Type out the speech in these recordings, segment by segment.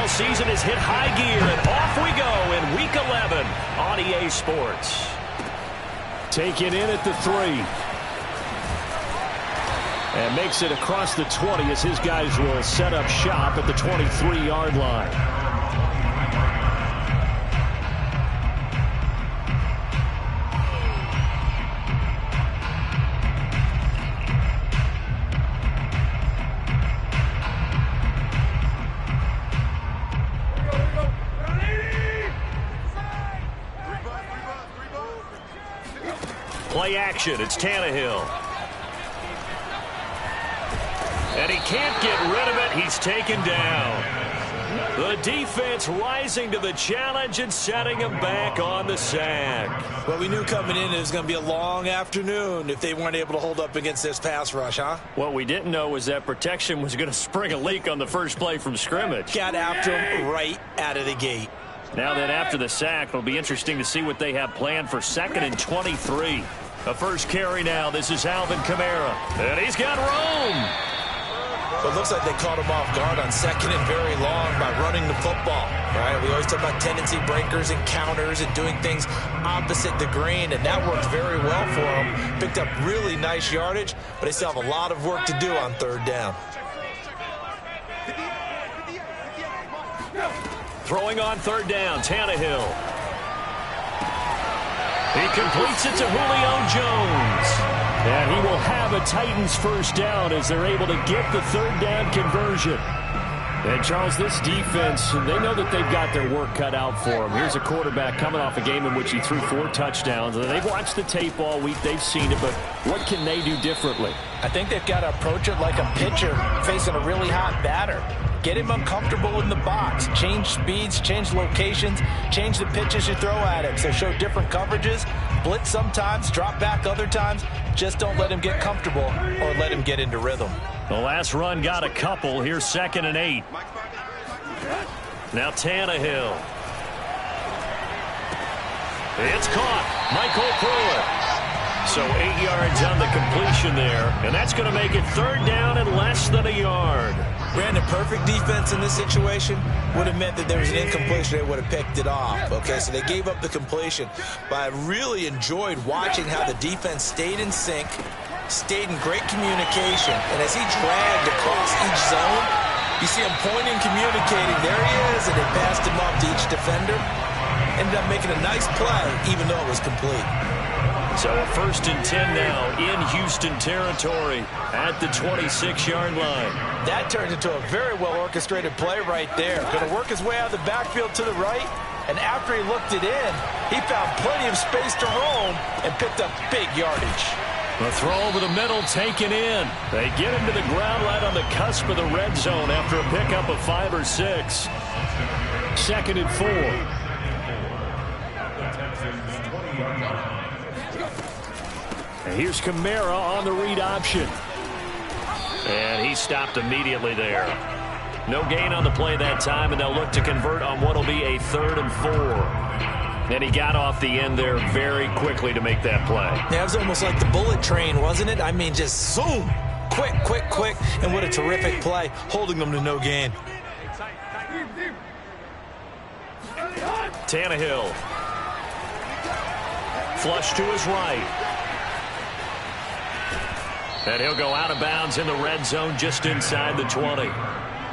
NFL season has hit high gear, and off we go in Week 11 on EA Sports. Take it in at the 3. And makes it across the 20 as his guys will set up shop at the 23-yard line. Play action. It's Tannehill. And he can't get rid of it. He's taken down. The defense rising to the challenge and setting him back on the sack. Well, we knew coming in it was going to be a long afternoon if they weren't able to hold up against this pass rush, huh? What we didn't know was that protection was going to spring a leak on the first play from scrimmage. Got after him right out of the gate. Now that after the sack, it'll be interesting to see what they have planned for 2nd and 23. A first carry now. This is Alvin Kamara. And he's got room. But it looks like they caught him off guard on 2nd and very long by running the football. Right? We always talk about tendency breakers and counters and doing things opposite the grain, and that worked very well for them. Picked up really nice yardage, but they still have a lot of work to do on 3rd down. Throwing on 3rd down, Tannehill. He completes it to Julio Jones. And he will have a Titans first down as they're able to get the 3rd down conversion. And, Charles, this defense, they know that they've got their work cut out for them. Here's a quarterback coming off a game in which he threw 4 touchdowns. They've watched the tape all week. They've seen it, but what can they do differently? I think they've got to approach it like a pitcher facing a really hot batter. Get him uncomfortable in the box. Change speeds, change locations, change the pitches you throw at him. So show different coverages, blitz sometimes, drop back other times. Just don't let him get comfortable or let him get into rhythm. The last run got a couple. Here's 2nd and 8. Now Tannehill. It's caught. Michael Pruitt. So 8 yards on the completion there. And that's going to make it 3rd down and less than a yard. Brandon, perfect defense in this situation would have meant that there was an incompletion. They would have picked it off. Okay, so they gave up the completion. But I really enjoyed watching how the defense stayed in sync, stayed in great communication. And as he dragged across each zone, you see him pointing, communicating. There he is, and they passed him off to each defender. Ended up making a nice play, even though it was complete. So a 1st and 10 now in Houston territory at the 26-yard line. That turned into a very well-orchestrated play right there. Going to work his way out of the backfield to the right, and after he looked it in, he found plenty of space to roam and picked up big yardage. The throw over the middle taken in. They get him to the ground right on the cusp of the red zone after a pickup of 5 or 6. 2nd and 4. And here's Kamara on the read option. And he stopped immediately there. No gain on the play that time, and they'll look to convert on what will be a 3rd and 4. And he got off the end there very quickly to make that play. Yeah, it was almost like the bullet train, wasn't it? I mean, just zoom. Quick, quick, quick. And what a terrific play, holding them to no gain. Tannehill. Flush to his right. And he'll go out of bounds in the red zone just inside the 20.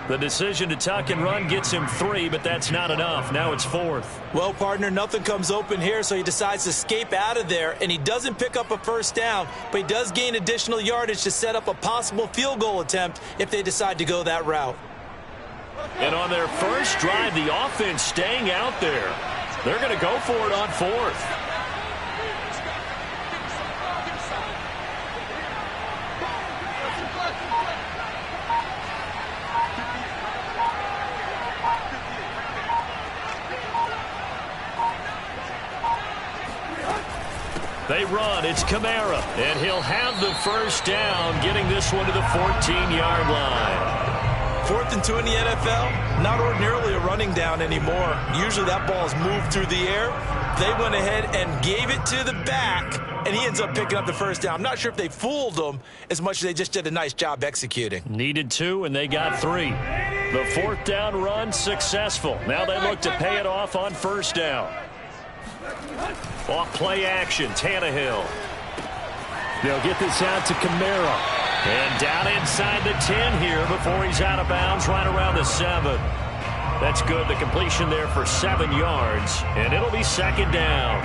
The decision to tuck and run gets him 3, but that's not enough. Now it's 4th. Well, partner, nothing comes open here, so he decides to escape out of there, and he doesn't pick up a first down, but he does gain additional yardage to set up a possible field goal attempt if they decide to go that route. And on their first drive, the offense staying out there. They're going to go for it on 4th. They run. It's Kamara. And he'll have the first down, getting this one to the 14-yard line. 4th and 2 in the NFL, not ordinarily a running down anymore. Usually that ball is moved through the air. They went ahead and gave it to the back and he ends up picking up the first down. I'm not sure if they fooled him as much as they just did a nice job executing. Needed 2, and they got 3. The 4th down run successful. Now they look to pay it off on first down. Off play action, Tannehill. They'll get this out to Kamara. And down inside the 10 here before he's out of bounds right around the 7. That's good. The completion there for 7 yards. And it'll be second down.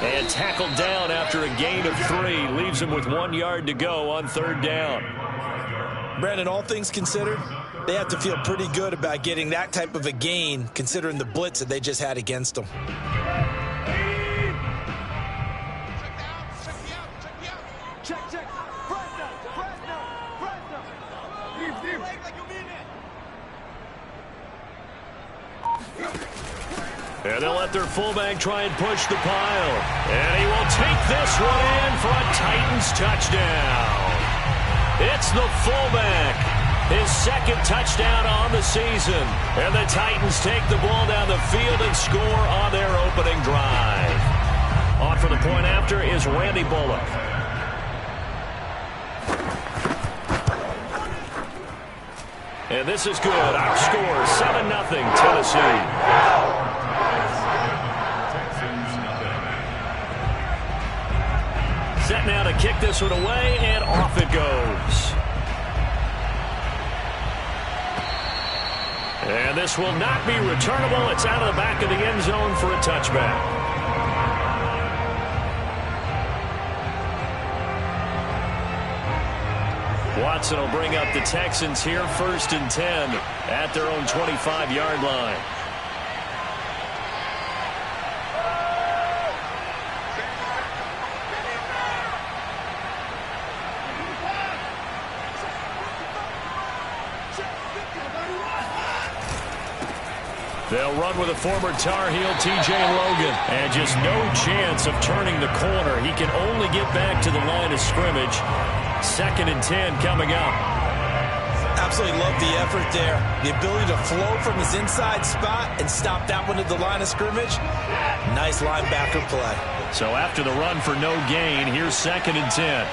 And tackled down after a gain of 3. Leaves him with 1 yard to go on third down. Brandon, all things considered, they have to feel pretty good about getting that type of a gain considering the blitz that they just had against them. And they'll let their fullback try and push the pile. And he will take this one in for a Titans touchdown. It's the fullback. His second touchdown on the season. And the Titans take the ball down the field and score on their opening drive. On for the point after is Randy Bullock. And this is good. Our score, 7-0 Tennessee. Set now to kick this one away, and off it goes. And this will not be returnable. It's out of the back of the end zone for a touchback. Watson will bring up the Texans here, 1st and 10 at their own 25-yard line. They'll run with a former Tar Heel, T.J. Logan. And just no chance of turning the corner. He can only get back to the line of scrimmage. 2nd and 10 coming up. Absolutely love the effort there. The ability to flow from his inside spot and stop that one at the line of scrimmage. Nice linebacker play. So after the run for no gain, here's 2nd and 10.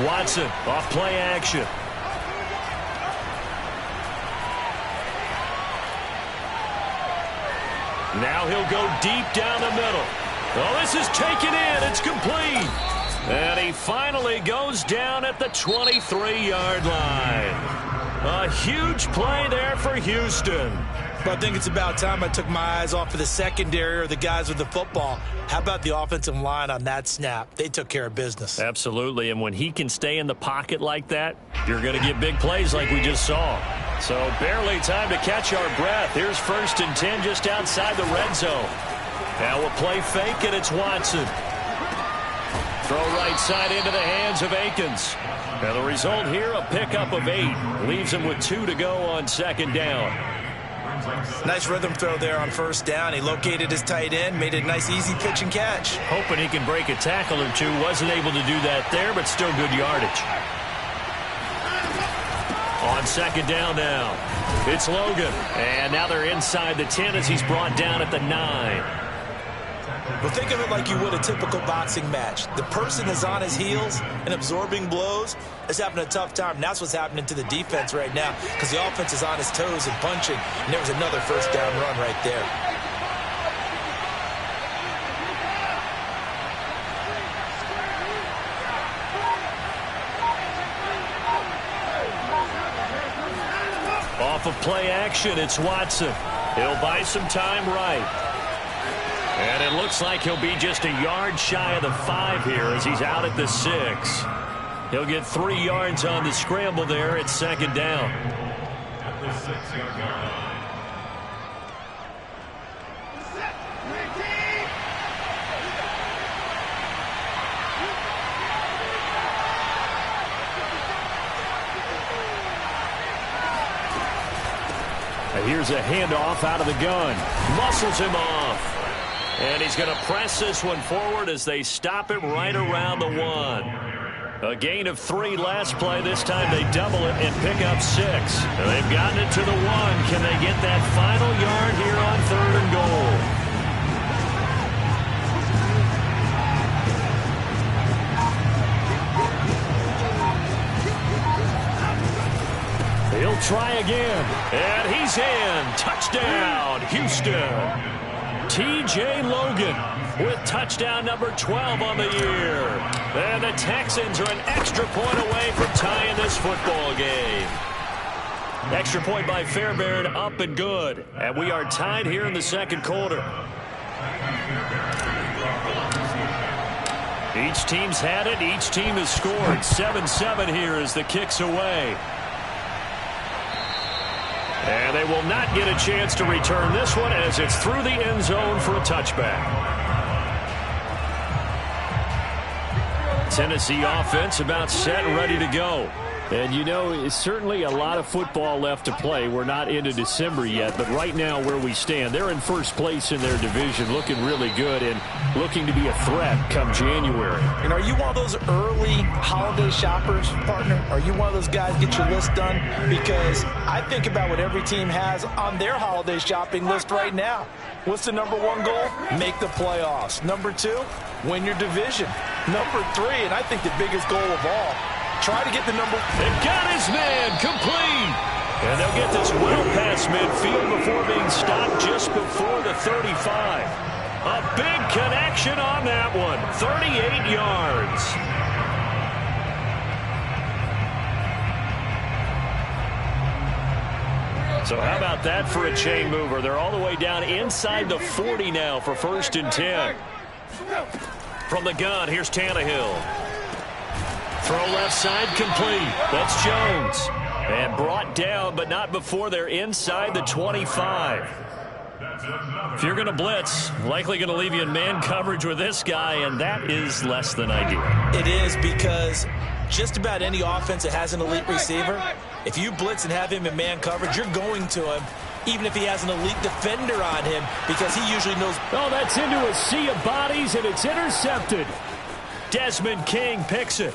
Watson off play action. Now he'll go deep down the middle. Oh, this is taken in. It's complete. And he finally goes down at the 23-yard line. A huge play there for Houston. But I think it's about time I took my eyes off of the secondary or the guys with the football. How about the offensive line on that snap? They took care of business. Absolutely, and when he can stay in the pocket like that, you're going to get big plays like we just saw. So barely time to catch our breath. Here's 1st and 10 just outside the red zone. Now we'll play fake, and it's Watson. Throw right side into the hands of Akins. Now the result here, a pickup of 8. Leaves him with 2 to go on 2nd down. Nice rhythm throw there on 1st down. He located his tight end, made it a nice easy pitch and catch. Hoping he can break a tackle or two. Wasn't able to do that there, but still good yardage. On 2nd down now, it's Logan. And now they're inside the 10 as he's brought down at the 9. Well, think of it like you would a typical boxing match. The person is on his heels and absorbing blows is having a tough time. And that's what's happening to the defense right now because the offense is on his toes and punching. And there was another 1st down run right there. Off of play action, it's Watson. He'll buy some time right. And it looks like he'll be just a yard shy of the 5 here as he's out at the 6. He'll get 3 yards on the scramble there at 2nd down. Now here's here's a handoff out of the gun. Muscles him off. And he's going to press this one forward as they stop it right around the 1. A gain of 3 last play. This time they double it and pick up 6. And they've gotten it to the 1. Can they get that final yard here on 3rd and goal? He'll try again. And he's in. Touchdown, Houston. T.J. Logan with touchdown number 12 on the year. And the Texans are an extra point away from tying this football game. Extra point by Fairbairn, up and good. And we are tied here in the 2nd quarter. Each team's had it. Each team has scored. 7-7 here as the kick's away. And they will not get a chance to return this one as it's through the end zone for a touchback. Tennessee offense about set and ready to go. And, you know, it's certainly a lot of football left to play. We're not into December yet, but right now where we stand, they're in first place in their division, looking really good and looking to be a threat come January. And are you one of those early holiday shoppers, partner? Are you one of those guys get your list done? Because I think about what every team has on their holiday shopping list right now. What's the number 1 goal? Make the playoffs. Number 2, win your division. Number 3, and I think the biggest goal of all, try to get the number. They've got his man complete. And they'll get this well past midfield before being stopped just before the 35. A big connection on that one. 38 yards. So how about that for a chain mover? They're all the way down inside the 40 now for 1st and 10. From the gun, here's Tannehill. Throw left side complete. That's Jones. And brought down, but not before they're inside the 25. If you're going to blitz, likely going to leave you in man coverage with this guy, and that is less than ideal. It is, because just about any offense that has an elite receiver, if you blitz and have him in man coverage, you're going to him, even if he has an elite defender on him, because he usually knows. Oh, that's into a sea of bodies, and it's intercepted. Desmond King picks it.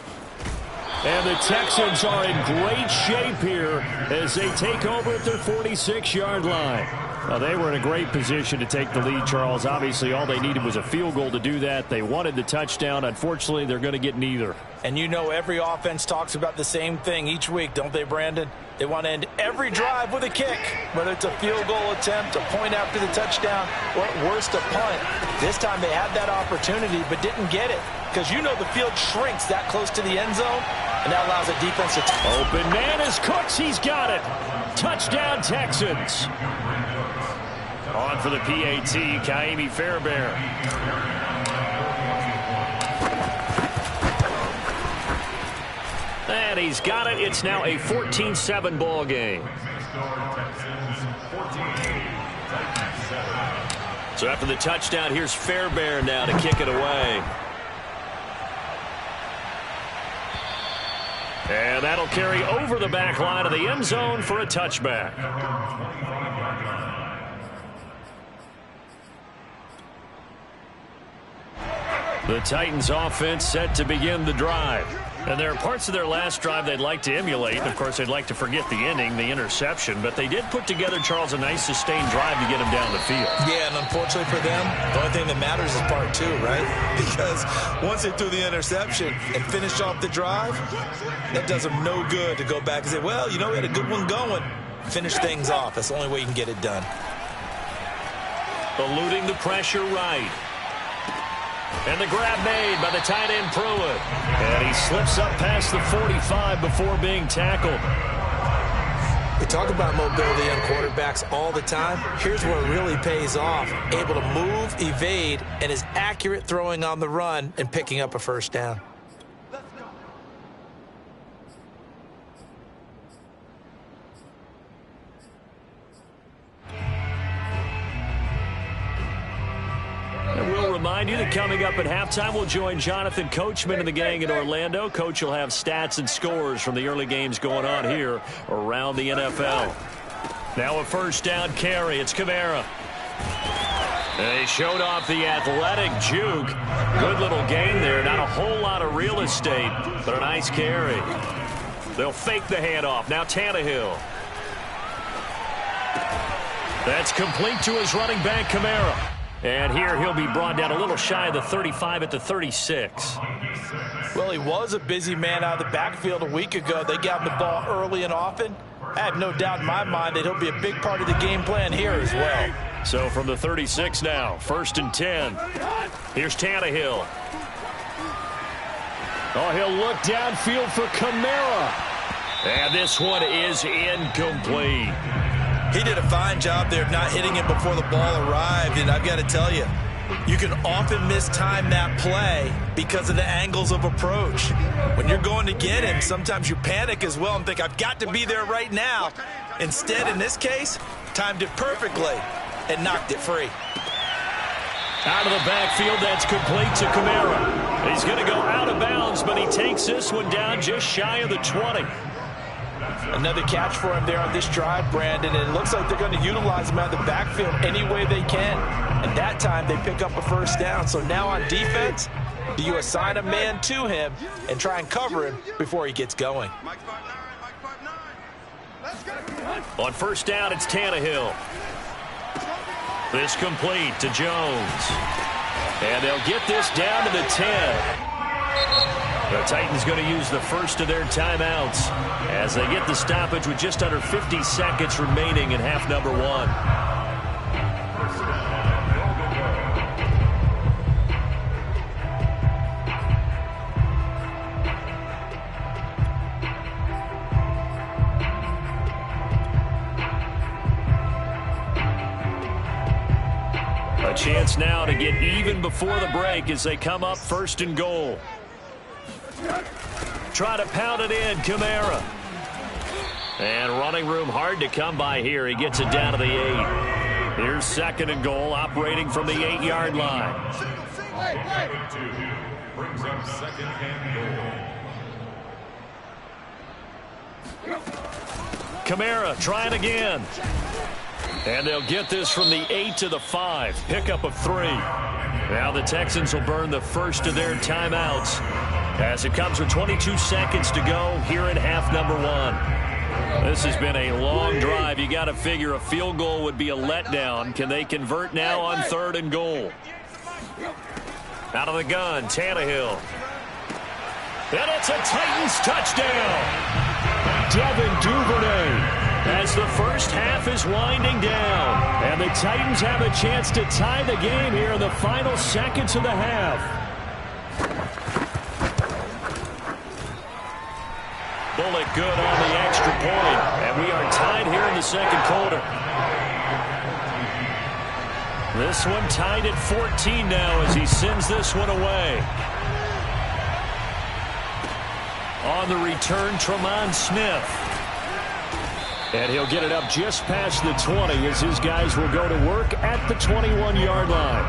And the Texans are in great shape here as they take over at their 46-yard line. Well, they were in a great position to take the lead, Charles. Obviously, all they needed was a field goal to do that. They wanted the touchdown. Unfortunately, they're going to get neither. And you know every offense talks about the same thing each week, don't they, Brandon? They want to end every drive with a kick, whether it's a field goal attempt, a point after the touchdown, or at worst a punt. This time they had that opportunity but didn't get it, because you know the field shrinks that close to the end zone, and that allows the defense to. Open man is Cooks. He's got it. Touchdown, Texans. On for the PAT, Kaimi Fairbairn. And he's got it. It's now a 14-7 ball game. So after the touchdown, here's Fairbairn now to kick it away. And that'll carry over the back line of the end zone for a touchback. The Titans offense set to begin the drive. And there are parts of their last drive they'd like to emulate. And, of course, they'd like to forget the ending, the interception. But they did put together, Charles, a nice sustained drive to get them down the field. Yeah, and unfortunately for them, the only thing that matters is part 2, right? Because once they threw the interception and finished off the drive, that does them no good to go back and say, well, you know, we had a good one going. Finish things off. That's the only way you can get it done. Eluding the pressure right. And the grab made by the tight end Pruitt. And he slips up past the 45 before being tackled. We talk about mobility on quarterbacks all the time. Here's where it really pays off. Able to move, evade, and is accurate throwing on the run and picking up a first down. And we'll remind you that coming up at halftime, we'll join Jonathan Coachman and the gang in Orlando. Coach will have stats and scores from the early games going on here around the NFL. Now a first down carry. It's Kamara. They showed off the athletic juke. Good little gain there. Not a whole lot of real estate, but a nice carry. They'll fake the handoff. Now Tannehill. That's complete to his running back, Kamara. And here he'll be brought down a little shy of the 35 at the 36. Well, he was a busy man out of the backfield a week ago. They got him the ball early and often. I have no doubt in my mind that he'll be a big part of the game plan here as well. So from the 36 now, 1st and 10. Here's Tannehill. Oh, he'll look downfield for Kamara. And this one is incomplete. He did a fine job there of not hitting him before the ball arrived. And I've got to tell you, you can often mistime that play because of the angles of approach. When you're going to get him, sometimes you panic as well and think, I've got to be there right now. Instead, in this case, timed it perfectly and knocked it free. Out of the backfield, that's complete to Kamara. He's going to go out of bounds, but he takes this one down just shy of the 20. Another catch for him there on this drive, Brandon, and it looks like they're going to utilize him out of the backfield any way they can. And that time they pick up a first down. So now on defense, do you assign a man to him and try and cover him before he gets going? On first down, it's Tannehill. This complete to Jones. And they'll get this down to the 10. The Titans going to use the first of their timeouts as they get the stoppage with just under 50 seconds remaining in half number 1. A chance now to get even before the break as they come up 1st and goal. Try to pound it in, Kamara. And running room hard to come by here. He gets it down to the 8. Here's 2nd and goal, operating from the 8-yard line. Brings up 2nd and goal. Kamara trying again. And they'll get this from the 8 to the 5. Pickup of 3. Now the Texans will burn the first of their timeouts as it comes with 22 seconds to go here in half number 1. This has been a long drive. You got to figure a field goal would be a letdown. Can they convert now on 3rd and goal? Out of the gun, Tannehill. And it's a Titans touchdown. Devin Duvernay. As the first half is winding down. And the Titans have a chance to tie the game here in the final seconds of the half. Bullock good on the extra point. And we are tied here in the 2nd quarter. This one tied at 14 now as he sends this one away. On the return, Tremont Smith. And he'll get it up just past the 20 as his guys will go to work at the 21-yard line.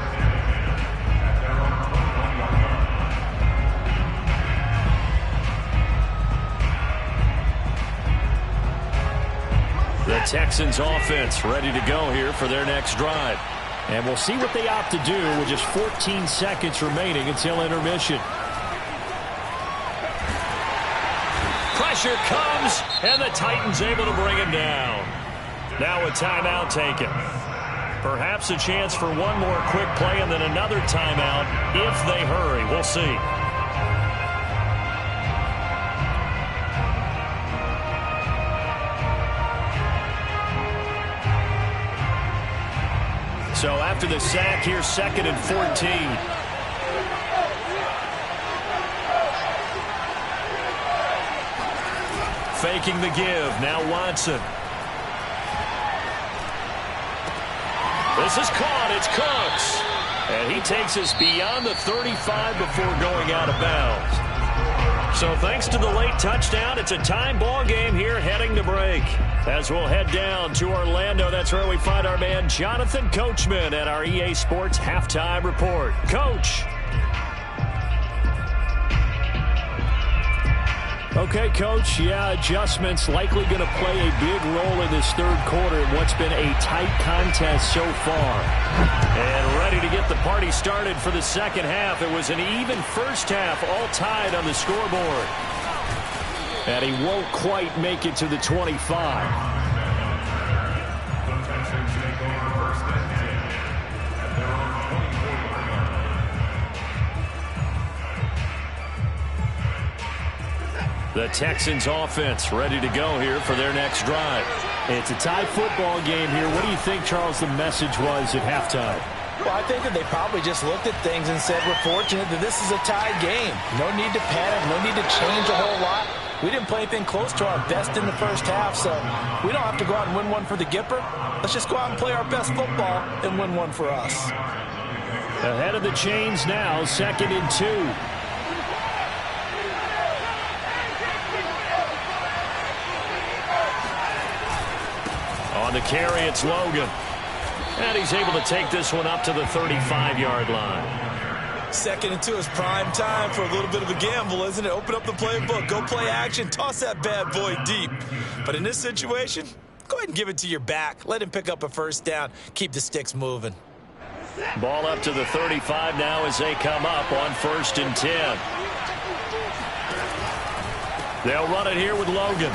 The Texans offense ready to go here for their next drive. And we'll see what they opt to do with just 14 seconds remaining until intermission. Pressure comes, and the Titans able to bring him down. Now a timeout taken. Perhaps a chance for one more quick play and then another timeout if they hurry. We'll see. So after the sack, here's 2nd and 14. Faking the give. Now Watson. This is caught. It's Cooks. And he takes us beyond the 35 before going out of bounds. So thanks to the late touchdown, it's a time ball game here heading to break. As we'll head down to Orlando, that's where we find our man Jonathan Coachman at our EA Sports Halftime Report. Coach. Okay, Coach, yeah, adjustments likely going to play a big role in this third quarter in what's been a tight contest so far. And ready to get the party started for the second half. It was an even first half, all tied on the scoreboard. And he won't quite make it to the 25. The Texans offense ready to go here for their next drive. It's a tie football game here. What do you think, Charles, the message was at halftime? Well, I think that they probably just looked at things and said, we're fortunate that this is a tied game. No need to panic. No need to change a whole lot. We didn't play anything close to our best in the first half, so we don't have to go out and win one for the Gipper. Let's just go out and play our best football and win one for us. Ahead of the chains now, 2nd and 2. On the carry, it's Logan. And he's able to take this one up to the 35-yard line. 2nd and 2 is prime time for a little bit of a gamble, isn't it? Open up the playbook, go play action, toss that bad boy deep. But in this situation, go ahead and give it to your back. Let him pick up a first down. Keep the sticks moving. Ball up to the 35 now as they come up on 1st and 10. They'll run it here with Logan.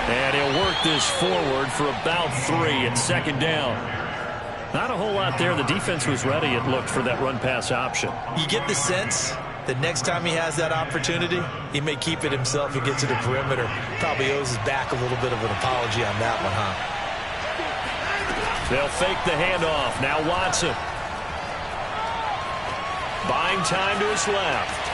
And he'll work this forward for about 3 at 2nd down. Not a whole lot there. The defense was ready, it looked, for that run-pass option. You get the sense that next time he has that opportunity, he may keep it himself and get to the perimeter. Probably owes his back a little bit of an apology on that one, huh? They'll fake the handoff. Now Watson. Buying time to his left.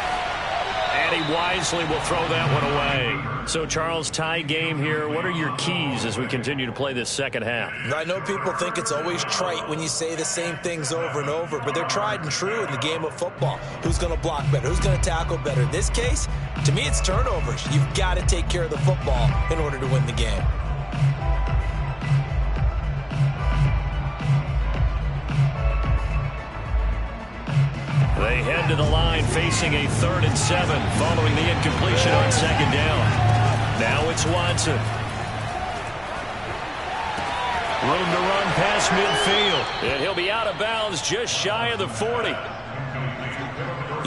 And he wisely will throw that one away. So, Charles, tie game here. What are your keys as we continue to play this second half? I know people think it's always trite when you say the same things over and over, but they're tried and true in the game of football. Who's going to block better? Who's going to tackle better? In this case, to me, it's turnovers. You've got to take care of the football in order to win the game. They head to the line facing a 3rd and 7 following the incompletion on 2nd down. Now it's Watson. Room to run past midfield. And he'll be out of bounds just shy of the 40.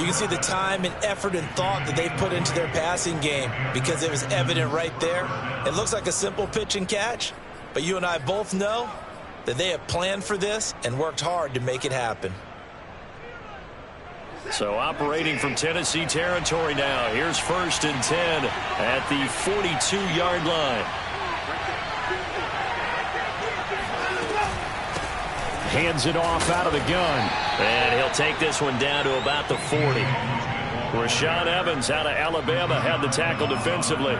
You can see the time and effort and thought that they put into their passing game because it was evident right there. It looks like a simple pitch and catch, but you and I both know that they have planned for this and worked hard to make it happen. So operating from Tennessee territory now. Here's 1st and 10 at the 42-yard line. Hands it off out of the gun. And he'll take this one down to about the 40. Rashaan Evans out of Alabama had the tackle defensively.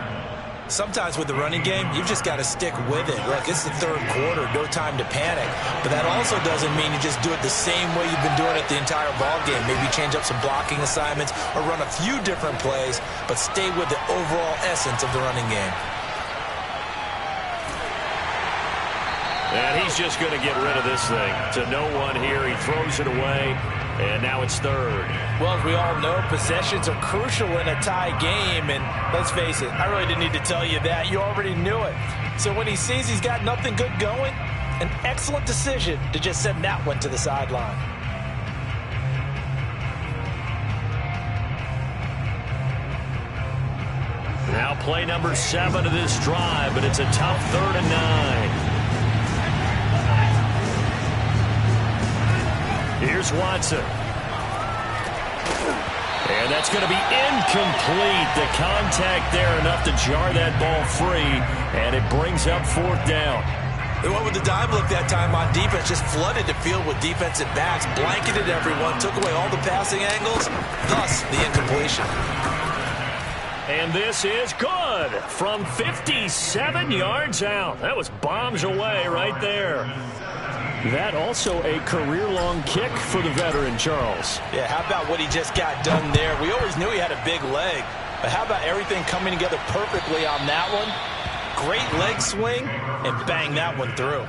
Sometimes with the running game, you've just got to stick with it. Look, it's the 3rd quarter, no time to panic. But that also doesn't mean you just do it the same way you've been doing it the entire ball game. Maybe change up some blocking assignments or run a few different plays, but stay with the overall essence of the running game. And he's just going to get rid of this thing. To no one here, he throws it away. And now it's 3rd. Well, as we all know, possessions are crucial in a tie game. And let's face it, I really didn't need to tell you that. You already knew it. So when he sees he's got nothing good going, an excellent decision to just send that one to the sideline. Now play number 7 of this drive, but it's a tough 3rd and 9. Here's Watson. And that's going to be incomplete. The contact there enough to jar that ball free, and it brings up 4th down. They went with the dime look that time on defense, just flooded the field with defensive backs, blanketed everyone, took away all the passing angles, thus the incompletion. And this is good from 57 yards out. That was bombs away right there. That also a career-long kick for the veteran, Charles. Yeah, how about what he just got done there? We always knew he had a big leg, but how about everything coming together perfectly on that one? Great leg swing, and bang that one through.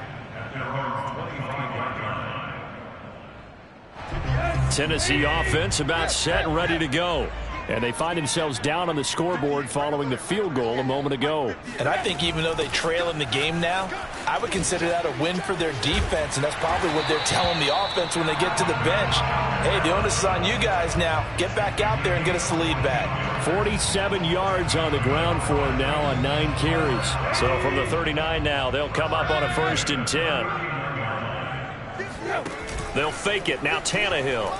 Tennessee offense about set and ready to go. And they find themselves down on the scoreboard following the field goal a moment ago. And I think even though they trail in the game now, I would consider that a win for their defense, and that's probably what they're telling the offense when they get to the bench. Hey, the onus is on you guys now. Get back out there and get us the lead back. 47 yards on the ground for him now on 9 carries. So from the 39 now, they'll come up on a 1st and 10. They'll fake it. Now Tannehill.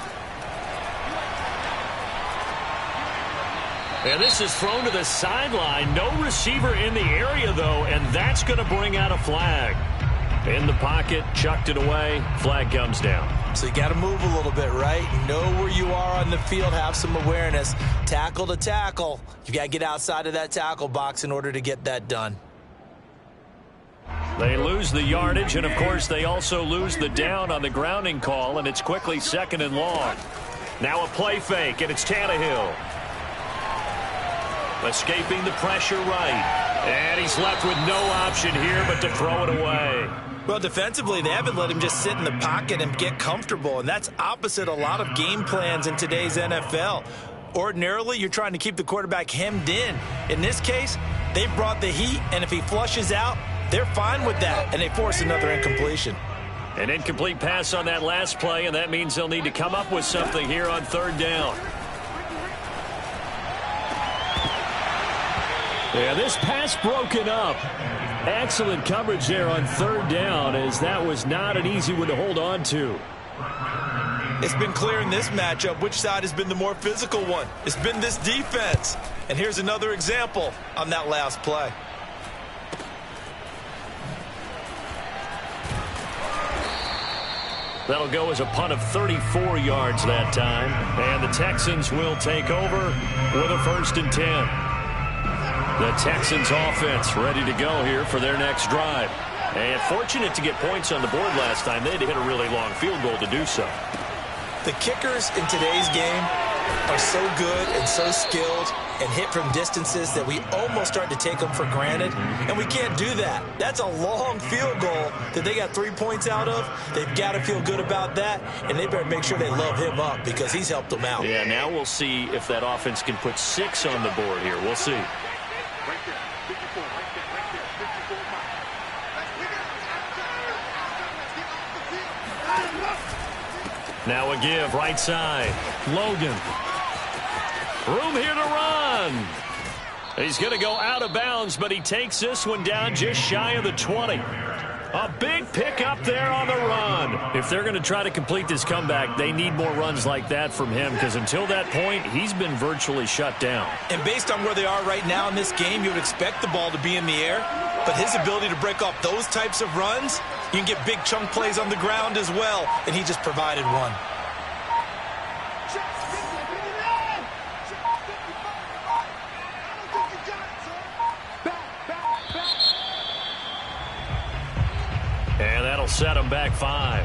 And this is thrown to the sideline. No receiver in the area, though, and that's going to bring out a flag. In the pocket, chucked it away. Flag comes down. So you got to move a little bit, right? Know where you are on the field. Have some awareness. Tackle to tackle. You got to get outside of that tackle box in order to get that done. They lose the yardage, and, of course, they also lose the down on the grounding call, and it's quickly 2nd and long. Now a play fake, and it's Tannehill. Escaping the pressure right. And he's left with no option here but to throw it away. Well, defensively, they haven't let him just sit in the pocket and get comfortable, and that's opposite a lot of game plans in today's NFL. Ordinarily, you're trying to keep the quarterback hemmed in. In this case, they brought the heat, and if he flushes out, they're fine with that, and they force another incompletion. An incomplete pass on that last play, and that means they'll need to come up with something here on 3rd down. Yeah, this pass broken up. Excellent coverage there on 3rd down, as that was not an easy one to hold on to. It's been clear in this matchup which side has been the more physical one. It's been this defense. And here's another example on that last play. That'll go as a punt of 34 yards that time. And the Texans will take over with a 1st and 10. The Texans offense ready to go here for their next drive. And fortunate to get points on the board last time. They had to hit a really long field goal to do so. The kickers in today's game are so good and so skilled and hit from distances that we almost start to take them for granted. And we can't do that. That's a long field goal that they got 3 points out of. They've got to feel good about that. And they better make sure they love him up because he's helped them out. Yeah, now we'll see if that offense can put 6 on the board here. We'll see. Now a give, right side. Logan. Room here to run. He's going to go out of bounds, but he takes this one down just shy of the 20. A big pickup there on the run. If they're going to try to complete this comeback, they need more runs like that from him, because until that point, he's been virtually shut down. And based on where they are right now in this game, you would expect the ball to be in the air. But his ability to break off those types of runs, you can get big chunk plays on the ground as well, and he just provided one. And that'll set him back 5.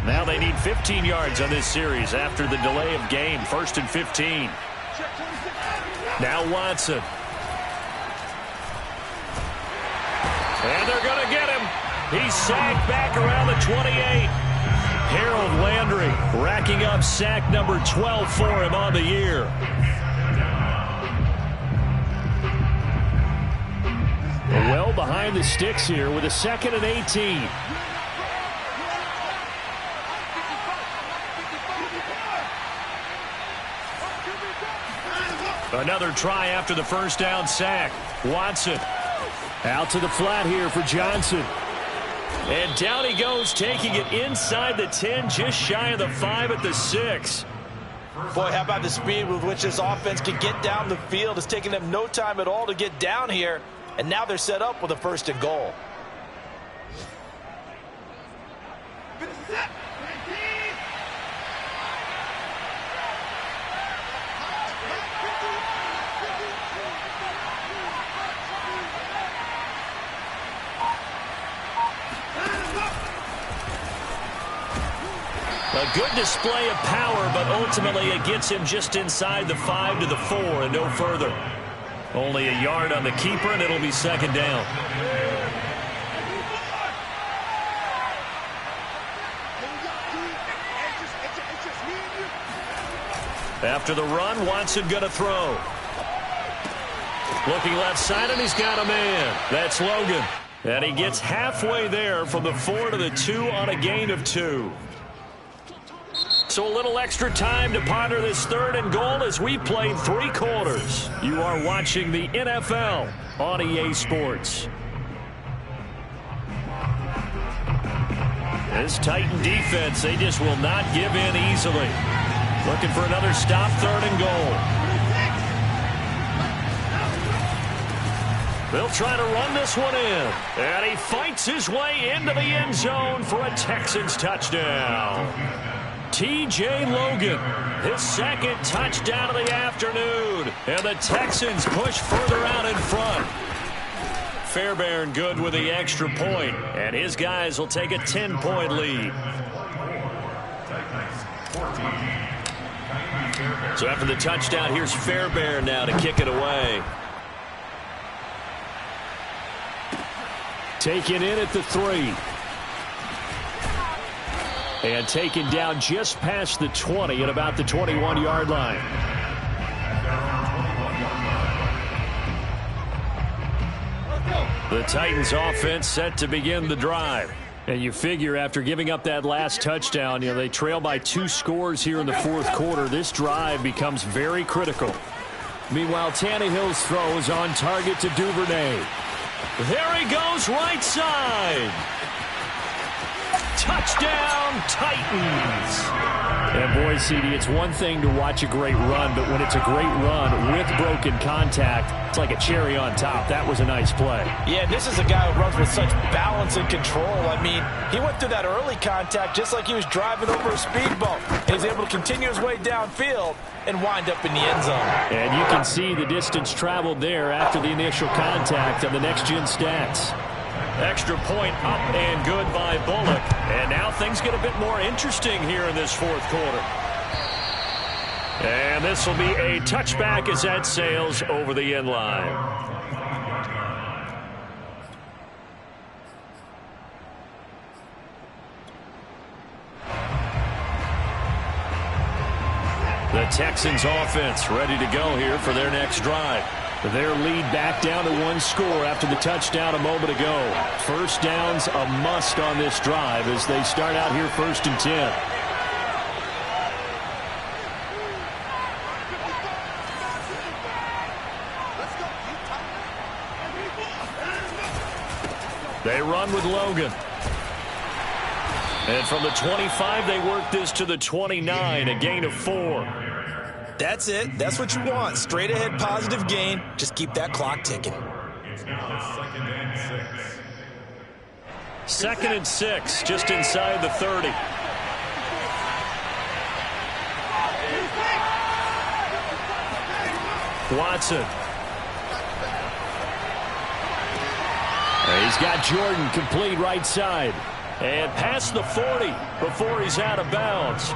Now they need 15 yards on this series after the delay of game. 1st and 15. Now Watson. And they're going to get him. He's sacked back around the 28. Harold Landry racking up sack number 12 for him on the year. Well behind the sticks here with a 2nd and 18. Another try after the 1st down sack. Watson out to the flat here for Johnson. And down he goes, taking it inside the 10, just shy of the 5 at the 6. Boy, how about the speed with which this offense can get down the field? It's taking them no time at all to get down here. And now they're set up with a 1st and goal. A good display of power, but ultimately it gets him just inside the 5 to the 4 and no further. Only a yard on the keeper, and it'll be 2nd down. After the run, Watson going to throw. Looking left side, and he's got a man. That's Logan. And he gets halfway there from the 4 to the 2 on a gain of 2. So a little extra time to ponder this 3rd and goal as we played 3 quarters. You are watching the NFL on EA Sports. This Titan defense, they just will not give in easily. Looking for another stop, 3rd and goal. They'll try to run this one in. And he fights his way into the end zone for a Texans touchdown. T.J. Logan, his 2nd touchdown of the afternoon. And the Texans push further out in front. Fairbairn good with the extra point. And his guys will take a 10-point lead. So after the touchdown, here's Fairbairn now to kick it away. Taken in at the 3. And taken down just past the 20 at about the 21-yard line. The Titans offense set to begin the drive. And you figure after giving up that last touchdown, they trail by 2 scores here in the 4th quarter. This drive becomes very critical. Meanwhile, Tannehill's throw is on target to Duvernay. There he goes, right side. Touchdown, Titans. And boy, CD, it's one thing to watch a great run, but when it's a great run with broken contact, it's like a cherry on top. That was a nice play. Yeah, this is a guy who runs with such balance and control. I mean, he went through that early contact just like he was driving over a speed bump. And he's able to continue his way downfield and wind up in the end zone. And you can see the distance traveled there after the initial contact on the next-gen stats. Extra point up and good by Bullock. And now things get a bit more interesting here in this 4th quarter. And this will be a touchback as that sails over the end line. The Texans offense ready to go here for their next drive. Their lead back down to 1 score after the touchdown a moment ago. First down's a must on this drive as they start out here 1st and 10. They run with Logan. And from the 25, they work this to the 29, a gain of 4. That's it. That's what you want. Straight ahead positive gain. Just keep that clock ticking. It's now 2nd and 6. 2nd and 6, just inside the 30. Watson. He's got Jordan complete right side. And past the 40 before he's out of bounds.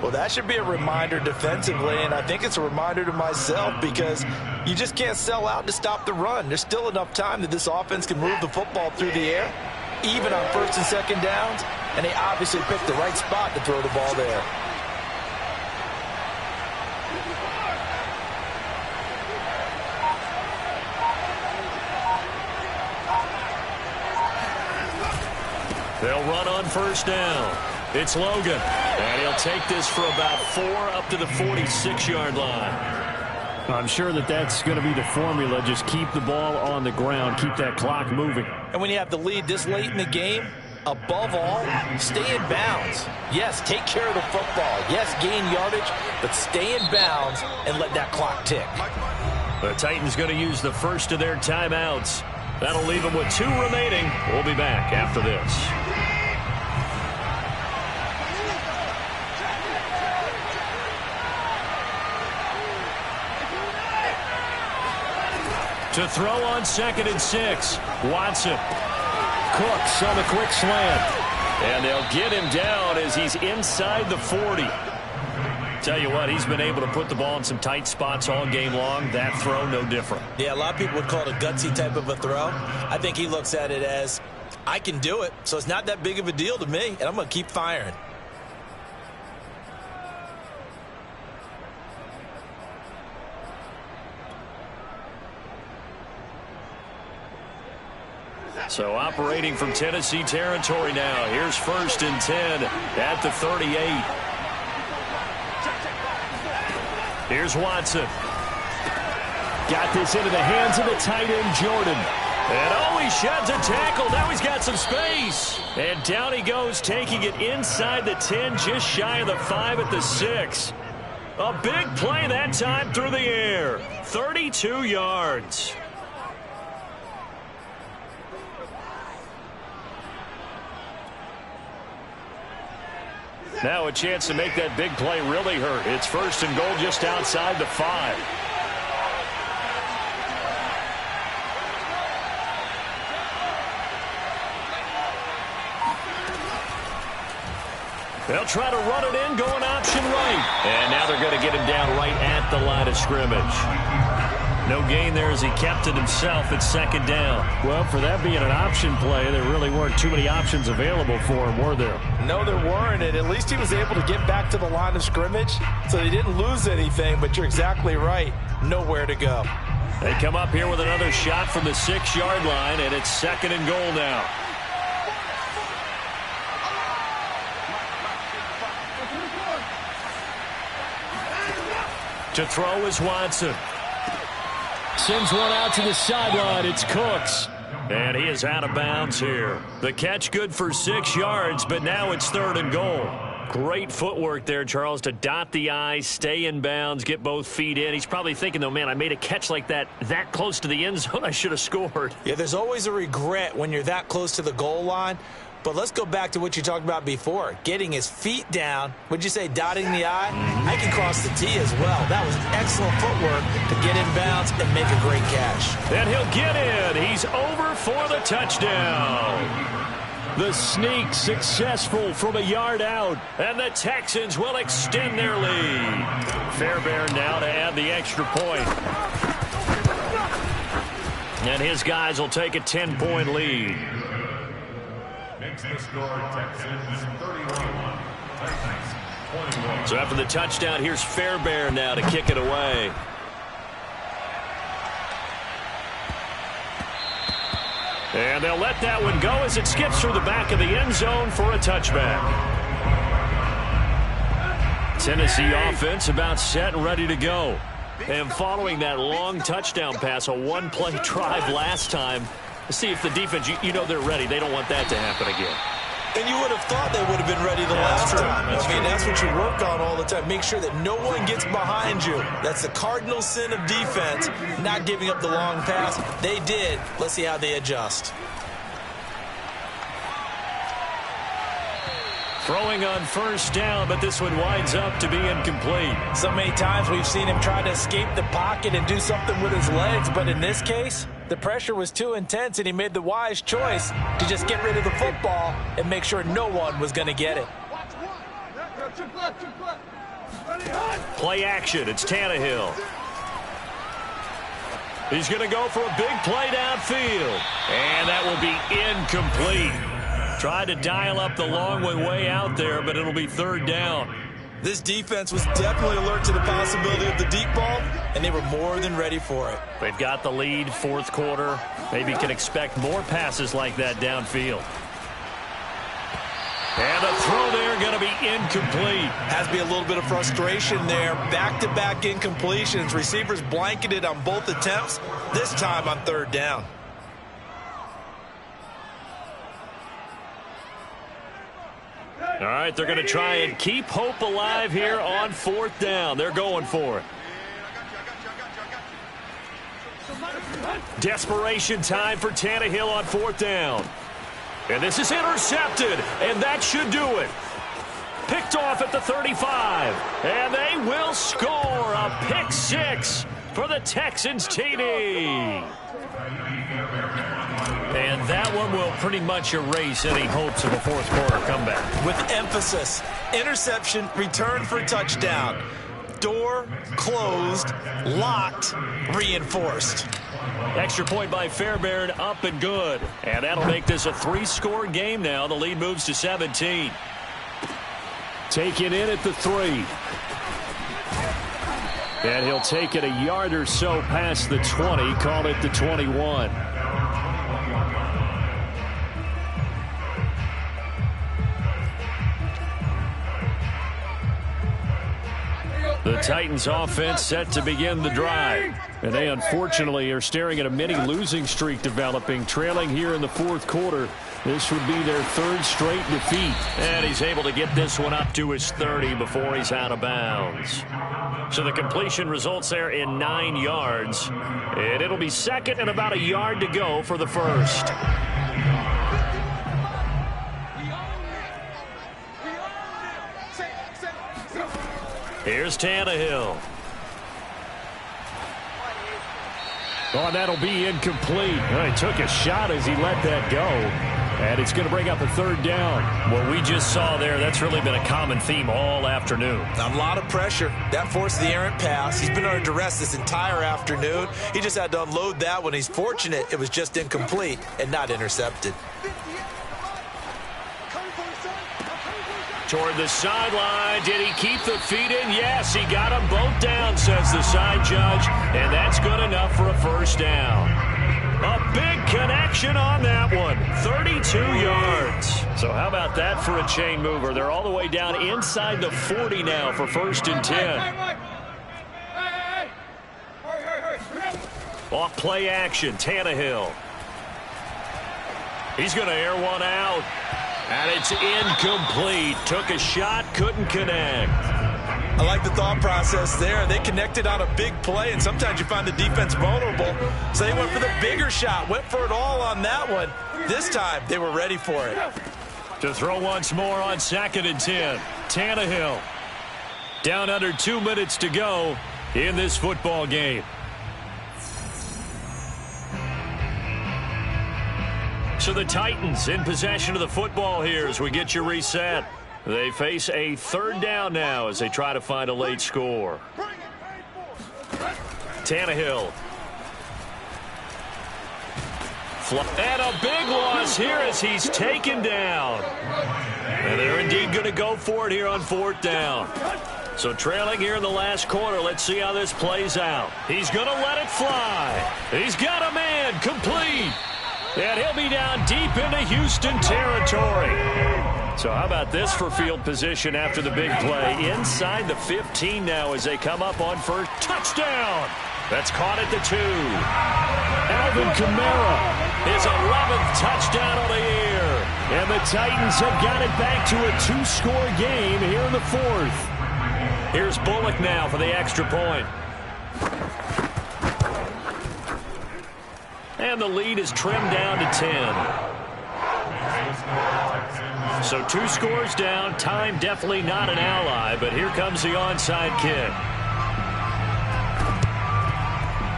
Well, that should be a reminder defensively, and I think it's a reminder to myself because you just can't sell out to stop the run. There's still enough time that this offense can move the football through the air, even on 1st and 2nd downs, and they obviously picked the right spot to throw the ball there. They'll run on 1st down. It's Logan, and he'll take this for about 4 up to the 46-yard line. I'm sure that's going to be the formula. Just keep the ball on the ground, keep that clock moving. And when you have the lead this late in the game, above all, stay in bounds. Yes, take care of the football. Yes, gain yardage, but stay in bounds and let that clock tick. The Titans going to use the first of their timeouts. That'll leave them with 2 remaining. We'll be back after this. To throw on 2nd and 6. Watson. Cooks on the quick slant. And they'll get him down as he's inside the 40. Tell you what, he's been able to put the ball in some tight spots all game long. That throw, no different. Yeah, a lot of people would call it a gutsy type of a throw. I think he looks at it as, I can do it, so it's not that big of a deal to me, and I'm going to keep firing. So operating from Tennessee territory now. Here's 1st and 10 at the 38. Here's Watson. Got this into the hands of the tight end, Jordan. And he sheds a tackle. Now he's got some space. And down he goes, taking it inside the 10, just shy of the 5 at the 6. A big play that time through the air. 32 yards. Now a chance to make that big play really hurt. It's 1st and goal just outside the 5. They'll try to run it in, going option right. And now they're going to get him down right at the line of scrimmage. No gain there as he kept it himself at 2nd down. Well, for that being an option play, there really weren't too many options available for him, were there? No, there weren't, and at least he was able to get back to the line of scrimmage, so he didn't lose anything, but you're exactly right. Nowhere to go. They come up here with another shot from the 6-yard line, and it's 2nd and goal now. To throw is Watson. Sends one out to the sideline. It's Cooks. And he is out of bounds here. The catch good for 6 yards, but now it's 3rd and goal. Great footwork there, Charles, to dot the I's, stay in bounds, get both feet in. He's probably thinking, though, man, I made a catch like that close to the end zone. I should have scored. Yeah, there's always a regret when you're that close to the goal line. But let's go back to what you talked about before. Getting his feet down. Would you say dotting the I? I can cross the T as well. That was excellent footwork to get in bounds and make a great catch. And he'll get in. He's over for the touchdown. The sneak successful from a yard out. And the Texans will extend their lead. Fairbairn now to add the extra point. And his guys will take a 10-point lead. Makes the score Texans 31, Titans 21. So after the touchdown, here's Fairbairn now to kick it away. And they'll let that one go as it skips through the back of the end zone for a touchback. Tennessee offense about set and ready to go. And following that long touchdown pass, a one-play drive last time, see if the defense, you know they're ready. They don't want that to happen again. And you would have thought they would have been ready the last time. That's what you work on all the time. Make sure that no one gets behind you. That's the cardinal sin of defense, not giving up the long pass. They did. Let's see how they adjust. Throwing on 1st down, but this one winds up to be incomplete. So many times we've seen him try to escape the pocket and do something with his legs, but in this case, the pressure was too intense and he made the wise choice to just get rid of the football and make sure no one was going to get it. Play action. It's Tannehill. He's going to go for a big play downfield. And that will be incomplete. Tried to dial up the long way out there, but it'll be 3rd down. This defense was definitely alert to the possibility of the deep ball, and they were more than ready for it. They've got the lead, 4th quarter. Maybe can expect more passes like that downfield. And the throw there going to be incomplete. Has to be a little bit of frustration there. Back-to-back incompletions. Receivers blanketed on both attempts, this time on 3rd down. All right, they're going to try and keep hope alive here on 4th down. They're going for it. Desperation time for Tannehill on 4th down. And this is intercepted, and that should do it. Picked off at the 35, and they will score a pick 6 for the Texans TD. And that one will pretty much erase any hopes of a 4th quarter comeback. With emphasis, interception, return for touchdown. Door closed, locked, reinforced. Extra point by Fairbairn, up and good. And that'll make this a 3-score game now. The lead moves to 17. Taken in at the 3. And he'll take it a yard or so past the 20, call it the 21. The Titans offense set to begin the drive. And they unfortunately are staring at a mini losing streak developing, trailing here in the fourth quarter. This would be their third straight defeat. And he's able to get this one up to his 30 before he's out of bounds. So the completion results there in 9 yards. And it'll be second and about a yard to go for the first. Here's Tannehill. Oh, that'll be incomplete. Well, he took a shot as he let that go. And it's going to bring up a third down. What we just saw there, that's really been a common theme all afternoon. A lot of pressure. That forced the errant pass. He's been under duress this entire afternoon. He just had to unload that one. He's fortunate it was just incomplete and not intercepted. Toward the sideline. Did he keep the feet in? Yes, he got them both down, says the side judge. And that's good enough for a first down. A big connection on that one. 32 yards. So how about that for a chain mover? They're all the way down inside the 40 now for 1st and 10. Off play action, Tannehill. He's going to air one out. And it's incomplete. Took a shot, couldn't connect. I like the thought process there. They connected on a big play, and sometimes you find the defense vulnerable. So they went for the bigger shot, went for it all on that one. This time, they were ready for it. To throw once more on 2nd and 10. Tannehill. Down under 2 minutes to go in this football game. So the Titans in possession of the football here as we get you reset. They face a third down now as they try to find a late score. Tannehill. And a big loss here as he's taken down. And they're indeed going to go for it here on 4th down. So trailing here in the last quarter, let's see how this plays out. He's going to let it fly. He's got a man complete. And he'll be down deep into Houston territory. So how about this for field position after the big play? Inside the 15 now as they come up on first. Touchdown! That's caught at the 2. Alvin Kamara, his 11th touchdown on the year. And the Titans have got it back to a 2-score game here in the 4th. Here's Bullock now for the extra point. And the lead is trimmed down to 10. So 2 scores down. Time definitely not an ally, but here comes the onside kick.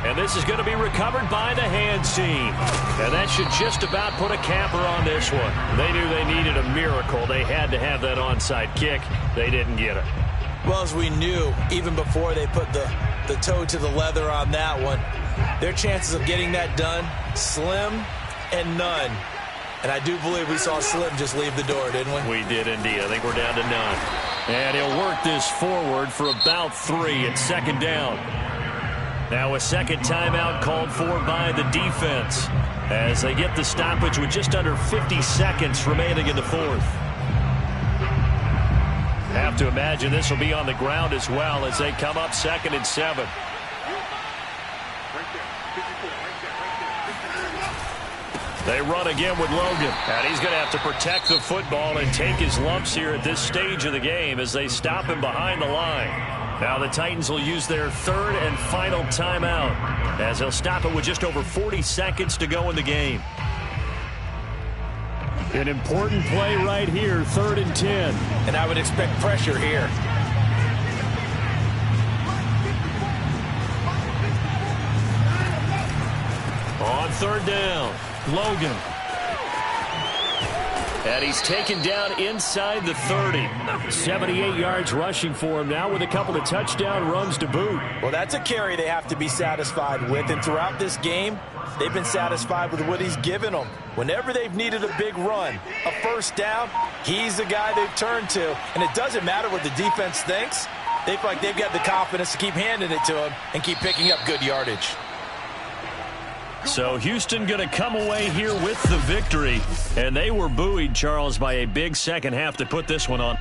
And this is going to be recovered by the hands team. And that should just about put a capper on this one. They knew they needed a miracle. They had to have that onside kick. They didn't get it. Well, as we knew, even before they put the toe to the leather on that one, their chances of getting that done, slim and none. And I do believe we saw Slim just leave the door, didn't we? We did indeed. I think we're down to none. And he'll work this forward for about 3 at 2nd down. Now a second timeout called for by the defense as they get the stoppage with just under 50 seconds remaining in the 4th. Have to imagine this will be on the ground as well as they come up 2nd and 7. They run again with Logan. And he's going to have to protect the football and take his lumps here at this stage of the game as they stop him behind the line. Now the Titans will use their 3rd and final timeout as they'll stop it with just over 40 seconds to go in the game. An important play right here, 3rd and 10. And I would expect pressure here. On 3rd down, Logan. And he's taken down inside the 30. 78 yards rushing for him now with a couple of touchdown runs to boot. Well, that's a carry they have to be satisfied with. And throughout this game, they've been satisfied with what he's given them. Whenever they've needed a big run, a first down, he's the guy they've turned to. And it doesn't matter what the defense thinks. They feel like they've got the confidence to keep handing it to him and keep picking up good yardage. So Houston going to come away here with the victory. And they were buoyed, Charles, by a big second half to put this one on.